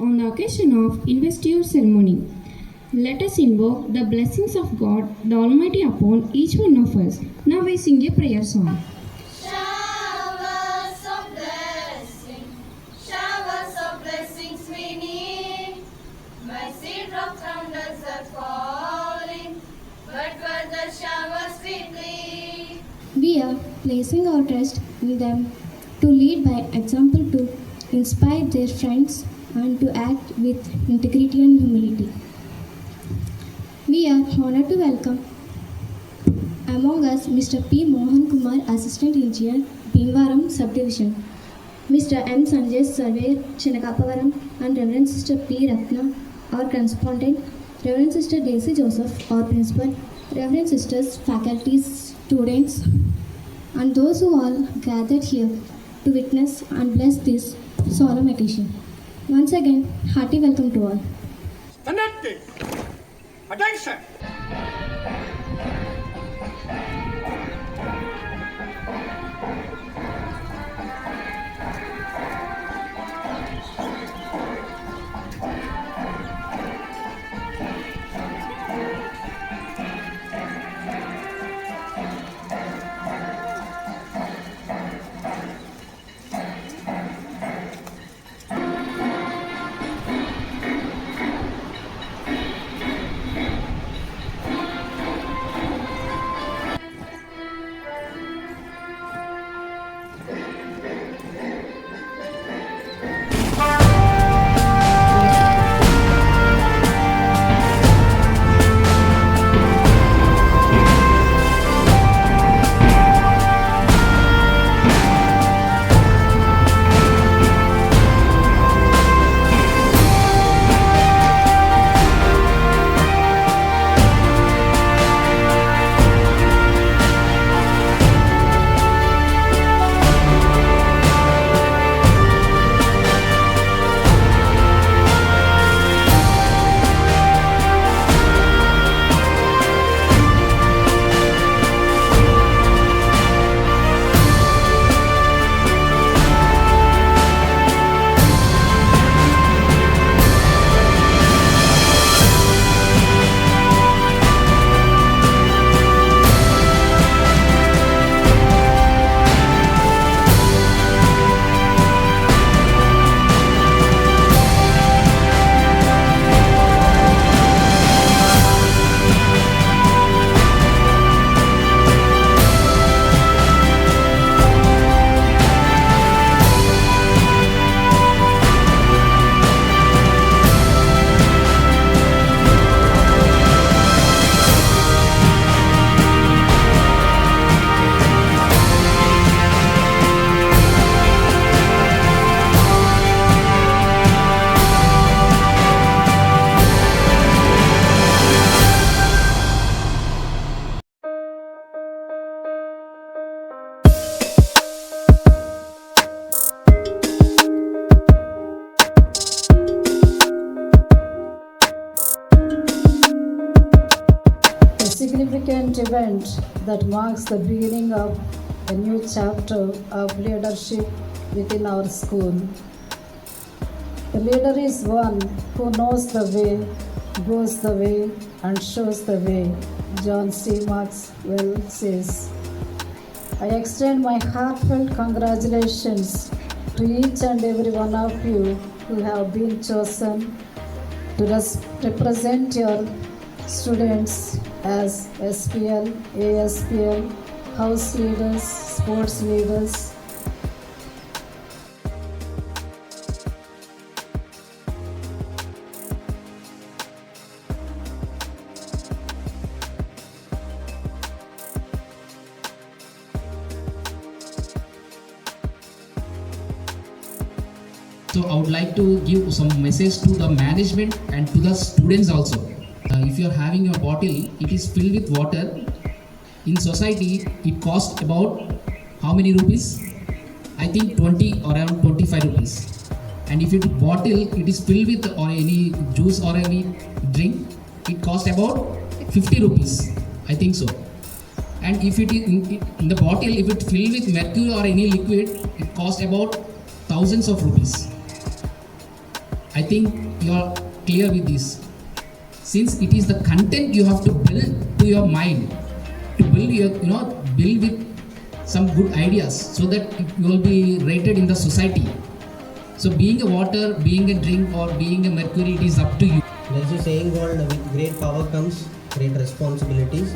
on the occasion of Investiture ceremony. Let us invoke the blessings of God, the Almighty, upon each one of us. Now we sing a prayer song. Showers of blessings we need. Mercy drops round us are falling, but for the showers we plead. We are placing our trust in them to lead by example, to inspire their friends, and to act with integrity and humility. We are honored to welcome among us Mr. P. Mohan Kumar, Assistant Engineer, Bhimavaram Subdivision, Mr. M. Sanjay, Surveyor, Chinakapavaram, and Reverend Sister P. Ratna, our correspondent, Reverend Sister Daisy Joseph, our principal, Reverend Sisters, faculties, students, and those who all gathered here to witness and bless this solemn occasion. Once again, hearty welcome to all. Connected. Attention. Significant event that marks the beginning of a new chapter of leadership within our school. The leader is one who knows the way, goes the way, and shows the way, John C. Maxwell says. I extend my heartfelt congratulations to each and every one of you who have been chosen to represent your students as SPL, ASPL, house leaders, sports leaders. So I would like to give some message to the management and to the students also. If you are having a bottle, it is filled with water. In society, it costs about how many rupees? I think 20 or around 25 rupees. And if it bottle, it is filled with or any juice or any drink, it costs about 50 rupees. I think so. And if it is in the bottle, if it filled with mercury or any liquid, it costs about thousands of rupees. I think you are clear with this. Since it is the content you have to build to your mind, to build your, build with some good ideas so that you will be rated in the society. So being a water, being a drink, or being a mercury, it is up to you. There's a saying called with great power comes great responsibilities.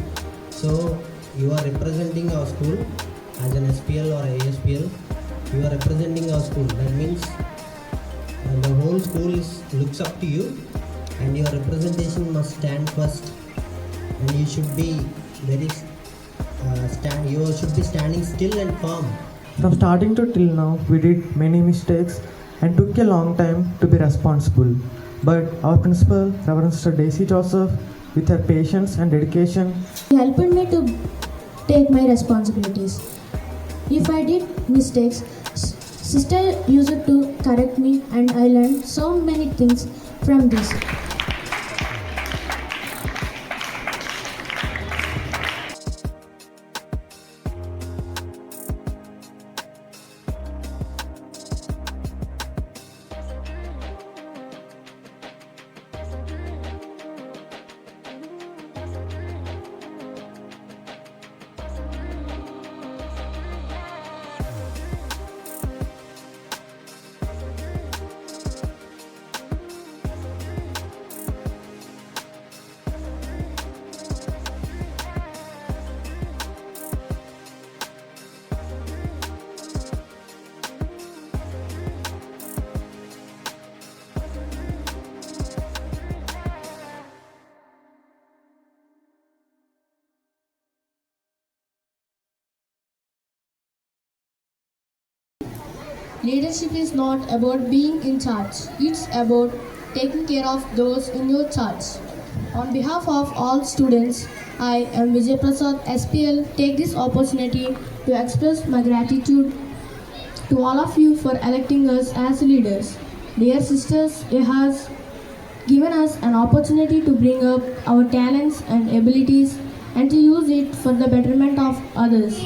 So you are representing our school as an SPL or ASPL. You are representing our school. That means the whole school looks up to you, and your representation must stand first. And you should be you should be standing still and firm. From starting to till now, we did many mistakes and took a long time to be responsible. But our principal, Reverend Sister Daisy Joseph, with her patience and dedication, He helped me to take my responsibilities. If I did mistakes, sister used to correct me, and I learned so many things from this. Leadership is not about being in charge, it's about taking care of those in your charge. On behalf of all students, I am Vijay Prasad SPL. Take this opportunity to express my gratitude to all of you for electing us as leaders. Dear sisters, it has given us an opportunity to bring up our talents and abilities and to use it for the betterment of others.